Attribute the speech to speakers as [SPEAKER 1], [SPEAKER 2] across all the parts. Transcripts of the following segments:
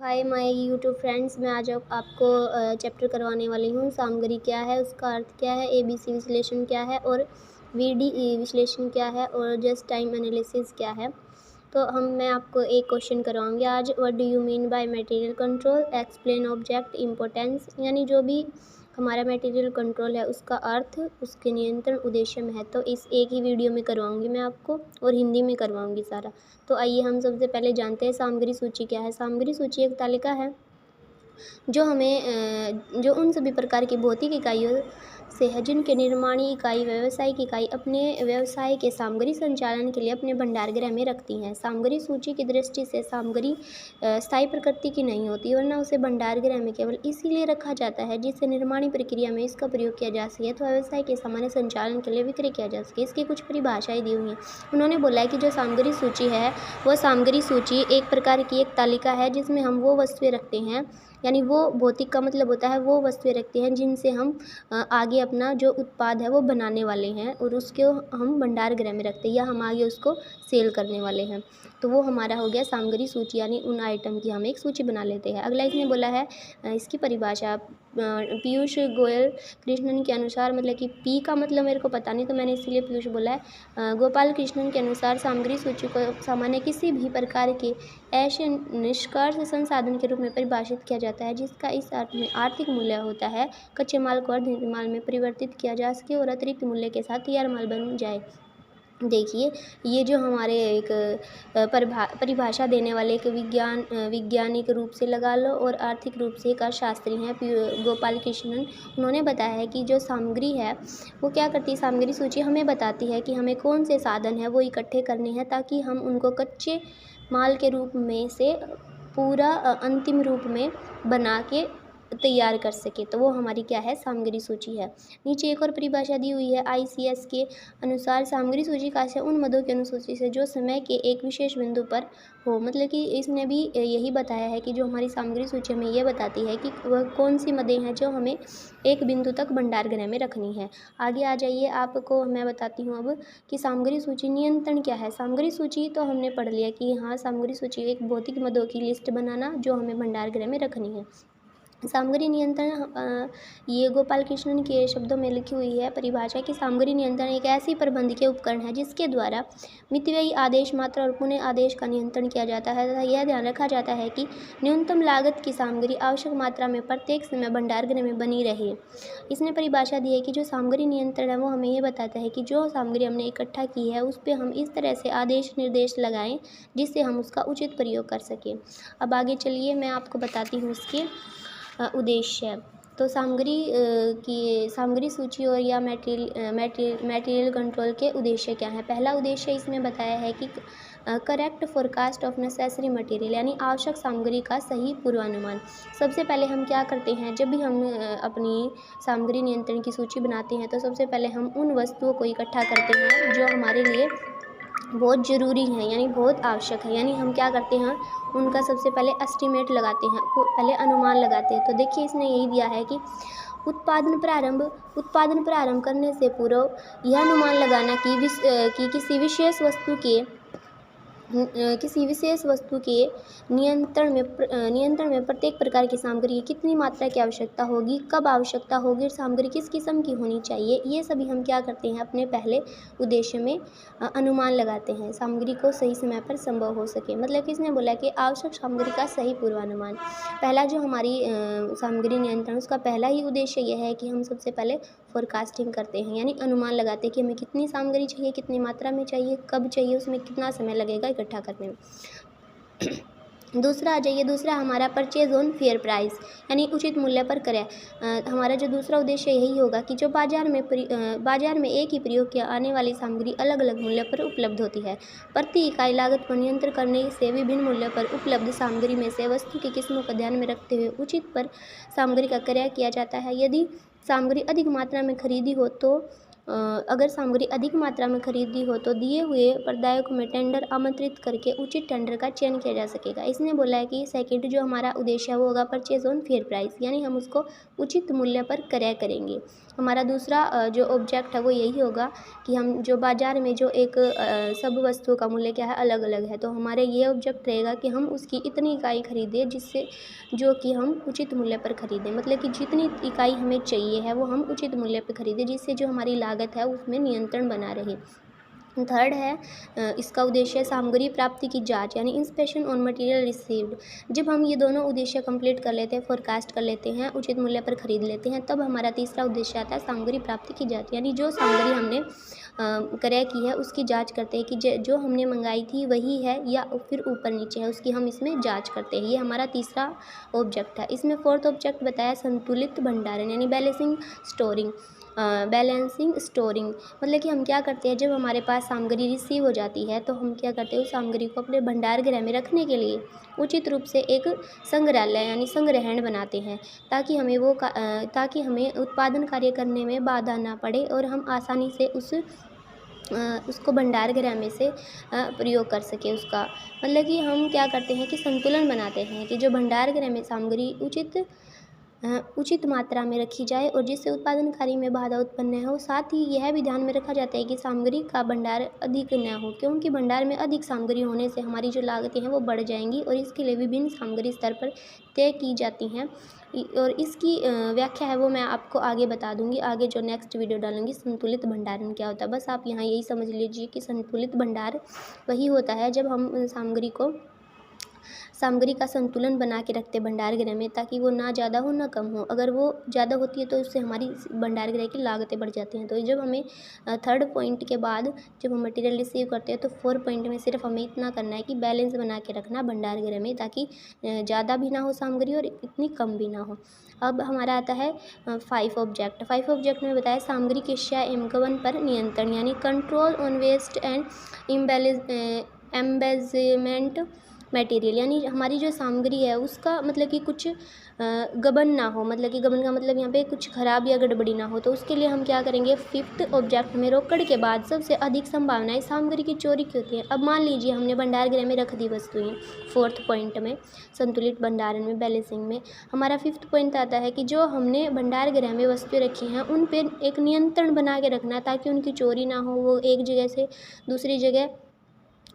[SPEAKER 1] Hi my YouTube friends, मैं आज आपको चैप्टर करवाने वाली हूँ। सामग्री क्या है, उसका अर्थ क्या है, एबीसी विश्लेषण क्या है और वीडीई विश्लेषण क्या है और जस्ट टाइम एनालिसिस क्या है। तो मैं आपको एक क्वेश्चन करवाऊँगी आज। What do you mean by material control, explain object importance. यानी जो भी हमारा मटेरियल कंट्रोल है उसका अर्थ, उसके नियंत्रण, उद्देश्य, महत्व इस एक ही वीडियो में करवाऊँगी मैं आपको, और हिंदी में करवाऊँगी सारा। तो आइए हम सबसे पहले जानते हैं सामग्री सूची क्या है। सामग्री सूची एक तालिका है जो उन सभी प्रकार की भौतिक इकाइयों से है जिनके निर्माणी इकाई, व्यावसायिक इकाई अपने व्यवसाय के सामग्री संचालन के लिए अपने भंडारगृह में रखती हैं। सामग्री सूची की दृष्टि से सामग्री स्थायी प्रकृति की नहीं होती, वरना उसे भंडारगृह में केवल इसीलिए रखा जाता है जिससे निर्माणी प्रक्रिया में इसका प्रयोग किया जा सके तो व्यवसाय के सामान्य संचालन के लिए विक्रय किया जा सके। इसकी कुछ परिभाषाएं दी हुई हैं। उन्होंने बोला है कि जो सामग्री सूची है वह सामग्री सूची एक प्रकार की एक तालिका है जिसमें हम वो वस्तुएं रखते हैं, यानी वो भौतिक का मतलब होता है वो वस्तुएं रखते हैं जिनसे हम आगे अपना जो उत्पाद है वो बनाने वाले हैं और उसको हम भंडार गृह में रखते हैं या हम आगे उसको सेल करने वाले हैं। तो वो हमारा हो गया सामग्री सूची, यानी उन आइटम की हम एक सूची बना लेते हैं। अगला इसने बोला है इसकी परिभाषा पीयूष गोयल कृष्णन के अनुसार, मतलब कि पी का मतलब मेरे को पता नहीं तो मैंने इसीलिए पीयूष बोला है। गोपाल कृष्णन के अनुसार सामग्री सूची को सामान्य किसी भी प्रकार के ऐसे निष्कर्ष संसाधन के रूप में परिभाषित किया जाता है जिसका इस अर्थ में आर्थिक मूल्य होता है कच्चे माल को अर्ध माल में परिवर्तित किया जा सके और अतिरिक्त मूल्य के साथ तैयार माल बन जाए। देखिए, ये जो हमारे एक परिभाषा देने वाले एक वैज्ञानिक रूप से लगा लो और आर्थिक रूप से एक अर्थशास्त्री हैं गोपाल कृष्णन। उन्होंने बताया है कि जो सामग्री है वो क्या करती है, सामग्री सूची हमें बताती है कि हमें कौन से साधन है वो इकट्ठे करने हैं ताकि हम उनको कच्चे माल के रूप में से पूरा अंतिम रूप में बना के तैयार कर सके। तो वो हमारी क्या है, सामग्री सूची है। नीचे एक और परिभाषा दी हुई है ICS के अनुसार सामग्री सूची का आशय उन मदों की अनुसूची से जो समय के एक विशेष बिंदु पर हो। मतलब कि इसने भी यही बताया है कि जो हमारी सामग्री सूची हमें ये बताती है कि वह कौन सी मदें हैं जो हमें एक बिंदु तक भंडार गृह में रखनी है। आगे आ जाइए, आपको मैं बताती हूँ अब कि सामग्री सूची नियंत्रण क्या है। सामग्री सूची तो हमने पढ़ लिया कि हाँ, सामग्री सूची एक भौतिक मदों की लिस्ट बनाना जो हमें भंडार गृह में रखनी है। सामग्री नियंत्रण ये गोपाल कृष्णन के शब्दों में लिखी हुई है परिभाषा कि सामग्री नियंत्रण एक ऐसी प्रबंधकीय उपकरण है जिसके द्वारा मितव्ययी आदेश मात्रा और पुनः आदेश का नियंत्रण किया जाता है तथा यह ध्यान रखा जाता है कि न्यूनतम लागत की सामग्री आवश्यक मात्रा में प्रत्येक समय भंडार गृह में बनी रहे। इसने परिभाषा दी है कि जो सामग्री नियंत्रण है वो हमें ये बताता है कि जो सामग्री हमने इकट्ठा की है उस पर हम इस तरह से आदेश निर्देश लगाएं जिससे हम उसका उचित प्रयोग कर सकें। अब आगे चलिए, मैं आपको बताती हूँ इसके उद्देश्य। तो सामग्री सूची और या मटेरियल कंट्रोल के उद्देश्य क्या है। पहला उद्देश्य इसमें बताया है कि correct forecast of necessary material, यानी आवश्यक सामग्री का सही पूर्वानुमान। सबसे पहले हम क्या करते हैं, जब भी हम अपनी सामग्री नियंत्रण की सूची बनाते हैं तो सबसे पहले हम उन वस्तुओं को इकट्ठा करते हैं जो हमारे लिए बहुत ज़रूरी है, यानी बहुत आवश्यक है। यानी हम क्या करते हैं, उनका सबसे पहले एस्टीमेट लगाते हैं, पहले अनुमान लगाते हैं। तो देखिए, इसने यही दिया है कि उत्पादन प्रारंभ करने से पूर्व यह अनुमान लगाना कि किसी विशेष वस्तु के नियंत्रण में प्रत्येक प्रकार की सामग्री की कितनी मात्रा की आवश्यकता होगी, कब आवश्यकता होगी, सामग्री किस किस्म की होनी चाहिए, ये सभी हम क्या करते हैं, अपने पहले उद्देश्य में अनुमान लगाते हैं सामग्री को सही समय पर संभव हो सके। मतलब किसने बोला कि आवश्यक सामग्री का सही पूर्वानुमान। पहला जो हमारी सामग्री नियंत्रण, उसका पहला ही उद्देश्य यह है कि हम सबसे पहले फोरकास्टिंग करते हैं, यानी अनुमान लगाते हैं कि हमें कितनी सामग्री चाहिए, कितनी मात्रा में चाहिए, कब चाहिए, उसमें कितना समय लगेगा इकट्ठा करने में। दूसरा आ जाइए, दूसरा हमारा परचेज ऑन फेयर प्राइस, यानी उचित मूल्य पर क्रय। हमारा जो दूसरा उद्देश्य यही होगा कि जो बाजार में एक ही प्रयोग किया आने वाली सामग्री अलग अलग मूल्य पर उपलब्ध होती है। प्रति इकाई लागत पर नियंत्रण करने से विभिन्न मूल्य पर उपलब्ध सामग्री में से वस्तु की किस्मों का ध्यान में रखते हुए उचित पर सामग्री का क्रय किया जाता है। यदि सामग्री अधिक मात्रा में खरीदी हो तो अगर सामग्री अधिक मात्रा में खरीदी हो तो दिए हुए प्रदायक में टेंडर आमंत्रित करके उचित टेंडर का चयन किया जा सकेगा। इसने बोला है कि सेकंड जो हमारा उद्देश्य है वो होगा परचेज ऑन फेयर प्राइस, यानी हम उसको उचित मूल्य पर क्रय करेंगे। हमारा दूसरा जो ऑब्जेक्ट है वो यही होगा कि हम जो बाज़ार में जो एक सब वस्तुओं का मूल्य क्या है अलग अलग है, तो हमारे ये ऑब्जेक्ट रहेगा कि हम उसकी इतनी इकाई खरीदें जिससे जो कि हम उचित मूल्य पर खरीदें, मतलब कि जितनी इकाई हमें चाहिए है वो हम उचित मूल्य पर खरीदें, जिससे जो हमारी लागत है उसमें नियंत्रण बना रहे। थर्ड है इसका उद्देश्य सामग्री प्राप्ति की जांच, यानी इंस्पेक्शन ऑन मटेरियल रिसीव्ड। जब हम ये दोनों उद्देश्य कंप्लीट कर लेते हैं, फोरकास्ट कर लेते हैं, उचित मूल्य पर खरीद लेते हैं, तब हमारा तीसरा उद्देश्य आता है सामग्री प्राप्ति की जांच, यानी जो सामग्री हमने क्रय की है उसकी जांच करते हैं कि जो हमने मंगाई थी वही है या फिर ऊपर नीचे है, उसकी हम इसमें जांच करते हैं। ये हमारा तीसरा ऑब्जेक्ट है। इसमें फोर्थ ऑब्जेक्ट बताया संतुलित भंडारण, यानी बैलेंसिंग स्टोरिंग, मतलब कि हम क्या करते हैं जब हमारे पास सामग्री रिसीव हो जाती है तो हम क्या करते हैं उस सामग्री को अपने भंडार गृह में रखने के लिए उचित रूप से एक संग्रहालय यानी संग्रहण बनाते हैं, ताकि हमें उत्पादन कार्य करने में बाधा ना पड़े और हम आसानी से उसको भंडार गृह में से प्रयोग कर सके उसका। मतलब कि हम क्या करते हैं कि संतुलन बनाते हैं कि जो भंडार गृह में सामग्री उचित मात्रा में रखी जाए और जिससे उत्पादन कार्य में बाधा उत्पन्न न हो। साथ ही यह भी ध्यान में रखा जाता है कि सामग्री का भंडार अधिक न हो, क्योंकि भंडार में अधिक सामग्री होने से हमारी जो लागतें हैं वो बढ़ जाएंगी और इसके लिए विभिन्न सामग्री स्तर पर तय की जाती हैं और इसकी व्याख्या है वो मैं आपको आगे बता दूंगी। आगे जो नेक्स्ट वीडियो डालूंगी संतुलित भंडारण क्या होता है। बस आप यहाँ यही समझ लीजिए कि संतुलित भंडार वही होता है जब हम सामग्री का संतुलन बना के रखते भंडार गृह में, ताकि वो ना ज़्यादा हो ना कम हो। अगर वो ज़्यादा होती है तो उससे हमारी भंडार गृह की लागतें बढ़ जाती हैं। तो जब हमें थर्ड पॉइंट के बाद जब हम मटेरियल रिसीव करते हैं तो 4 पॉइंट में सिर्फ हमें इतना करना है कि बैलेंस बना के रखना भंडार गृह में, ताकि ज़्यादा भी ना हो सामग्री और इतनी कम भी ना हो। अब हमारा आता है 5 ऑब्जेक्ट में बताया सामग्री के क्षय एवं गबन पर नियंत्रण, यानी control on waste and embezzlement material, यानी हमारी जो सामग्री है उसका मतलब कि कुछ गबन ना हो, मतलब कि गबन का मतलब यहाँ पे कुछ खराब या गड़बड़ी ना हो। तो उसके लिए हम क्या करेंगे, 5th ऑब्जेक्ट में रोकड़ के बाद सबसे अधिक संभावनाएं सामग्री की चोरी की होती है। अब मान लीजिए हमने भंडार गृह में रख दी वस्तुएं 4th पॉइंट में संतुलित भंडारण में बैलेंसिंग में। हमारा 5th पॉइंट आता है कि जो हमने भंडार गृह में वस्तुएं रखी हैं उन पर एक नियंत्रण बना के रखना, ताकि उनकी चोरी ना हो, वो एक जगह से दूसरी जगह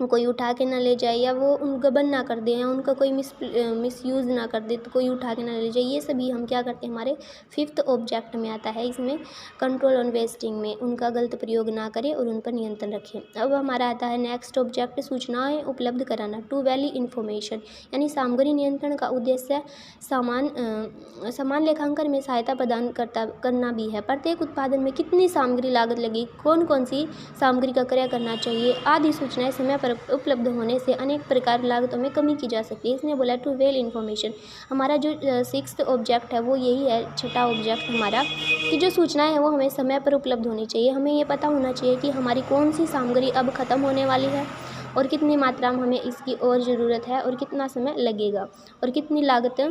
[SPEAKER 1] कोई उठा के ना ले जाए या वो उन गबन ना कर दे या उनका कोई मिसयूज़ ना कर दे तो कोई उठा के ना ले जाए। ये सभी हम क्या करते हैं हमारे 5th ऑब्जेक्ट में आता है। इसमें कंट्रोल ऑन वेस्टिंग में उनका गलत प्रयोग ना करें और उन पर नियंत्रण रखें। अब हमारा आता है नेक्स्ट ऑब्जेक्ट सूचनाएं उपलब्ध कराना, टू वैली इन्फॉर्मेशन, यानी सामग्री नियंत्रण का उद्देश्य समान लेखांकन में सहायता प्रदान करना भी है। प्रत्येक उत्पादन में कितनी सामग्री लागत लगी, कौन कौन सी सामग्री का क्रय करना चाहिए आदि सूचनाएं समय पर उपलब्ध होने से अनेक प्रकार लागतों में कमी की जा सकती है। इसने बोला टू वेल इन्फॉर्मेशन। हमारा जो 6th ऑब्जेक्ट है वो यही है, छठा ऑब्जेक्ट हमारा, कि जो सूचनाएं हैं वो हमें समय पर उपलब्ध होनी चाहिए। हमें ये पता होना चाहिए कि हमारी कौन सी सामग्री अब ख़त्म होने वाली है और कितनी मात्रा में हमें इसकी और ज़रूरत है और कितना समय लगेगा और कितनी लागतें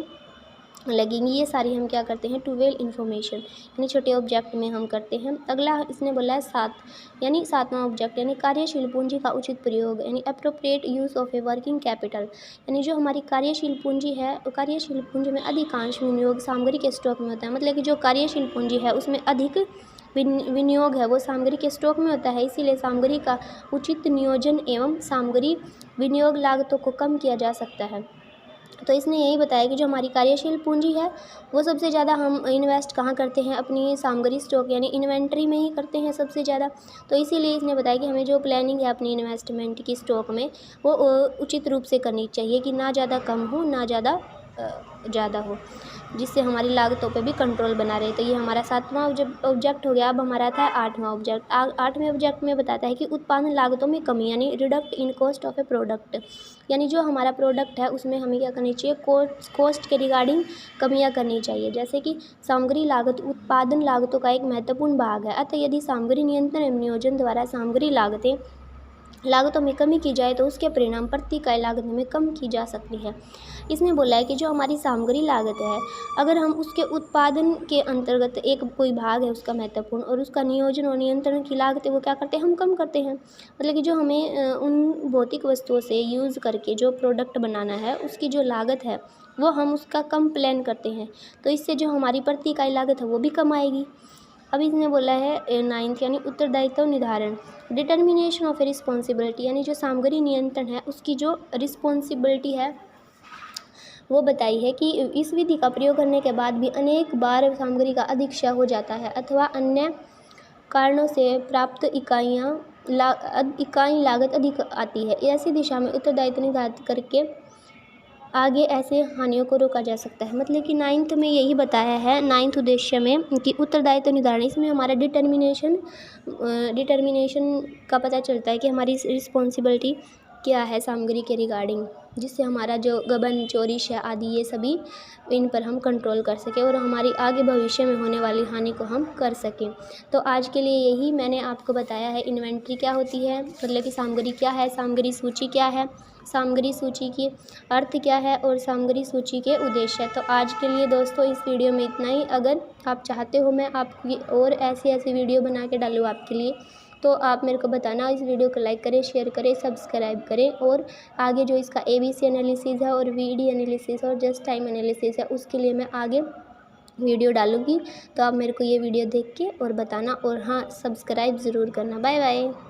[SPEAKER 1] लगेंगी। ये सारी हम क्या करते हैं, टू वेल इन्फॉर्मेशन यानी छोटे ऑब्जेक्ट में हम करते हैं। अगला इसने बोला है 7वां ऑब्जेक्ट, यानी कार्यशील पूंजी का उचित प्रयोग, यानी appropriate use of a working capital, यानी जो हमारी कार्यशील पूंजी है, कार्यशील पूंजी में अधिकांश विनियोग सामग्री के स्टॉक में होता है। मतलब कि जो कार्यशील पूंजी है उसमें अधिक विनियोग है वो सामग्री के स्टॉक में होता है। इसीलिए सामग्री का उचित नियोजन एवं सामग्री विनियोग लागतों को कम किया जा सकता है। तो इसने यही बताया कि जो हमारी कार्यशील पूंजी है वो सबसे ज़्यादा हम इन्वेस्ट कहाँ करते हैं, अपनी सामग्री स्टॉक यानी इन्वेंट्री में ही करते हैं सबसे ज़्यादा। तो इसीलिए इसने बताया कि हमें जो प्लानिंग है अपनी इन्वेस्टमेंट की स्टॉक में वो उचित रूप से करनी चाहिए, कि ना ज़्यादा कम हो ना ज़्यादा हो, जिससे हमारी लागतों पे भी कंट्रोल बना रहे। तो ये हमारा 7वां ऑब्जेक्ट हो गया। अब हमारा आता है 8वां ऑब्जेक्ट। 8वें ऑब्जेक्ट में बताता है कि उत्पादन लागतों में कमी, यानी redact in cost of A product, यानी जो हमारा प्रोडक्ट है उसमें हमें क्या करनी चाहिए, कॉस्ट के रिगार्डिंग कमियां करनी चाहिए। जैसे कि सामग्री लागत उत्पादन लागतों का एक महत्वपूर्ण भाग है, अतः यदि सामग्री नियंत्रण एवं नियोजन द्वारा सामग्री लागतें लागतों में कमी की जाए तो उसके परिणाम प्रति इकाई लागत में कम की जा सकती है। इसने बोला है कि जो हमारी सामग्री लागत है, अगर हम उसके उत्पादन के अंतर्गत एक कोई भाग है उसका महत्वपूर्ण और उसका नियोजन और नियंत्रण की लागत है वो क्या करते हैं, हम कम करते हैं। मतलब कि जो हमें उन भौतिक वस्तुओं से यूज़ करके जो प्रोडक्ट बनाना है उसकी जो लागत है वो हम उसका कम प्लान करते हैं, तो इससे जो हमारी प्रति इकाई लागत है वो भी कम आएगी। अब इसने बोला है 9th यानी उत्तरदायित्व निर्धारण, डिटर्मिनेशन ऑफ ए रिस्पॉन्सिबिलिटी, यानी जो सामग्री नियंत्रण है उसकी जो रिस्पॉन्सिबिलिटी है वो बताई है कि इस विधि का प्रयोग करने के बाद भी अनेक बार सामग्री का अधिक क्षय हो जाता है अथवा अन्य कारणों से प्राप्त इकाई लागत अधिक आती है। ऐसी दिशा में उत्तरदायित्व निर्धारित करके आगे ऐसे हानियों को रोका जा सकता है। मतलब कि 9th में यही बताया है, 9th उद्देश्य में कि उत्तरदायित्व निर्धारण, इसमें हमारा डिटर्मिनेशन का पता चलता है कि हमारी रिस्पॉन्सिबिलिटी क्या है सामग्री के रिगार्डिंग, जिससे हमारा जो गबन, चोरी, क्षय आदि ये सभी इन पर हम कंट्रोल कर सकें और हमारी आगे भविष्य में होने वाली हानि को हम कर सकें। तो आज के लिए यही मैंने आपको बताया है। इन्वेंट्री क्या होती है, मतलब कि सामग्री क्या है, सामग्री सूची क्या है, सामग्री सूची की अर्थ क्या है और सामग्री सूची के उद्देश्य। तो आज के लिए दोस्तों इस वीडियो में इतना ही। अगर आप चाहते हो मैं आपकी और ऐसी वीडियो बना के डालूँ आपके लिए, तो आप मेरे को बताना। इस वीडियो को लाइक करें, शेयर करें, सब्सक्राइब करें और आगे जो इसका ABC एनालिसिस है और VD एनालिसिस और जस्ट टाइम एनालिसिस है उसके लिए मैं आगे वीडियो डालूँगी। तो आप मेरे को ये वीडियो देख के और बताना और हाँ, सब्सक्राइब ज़रूर करना। Bye bye.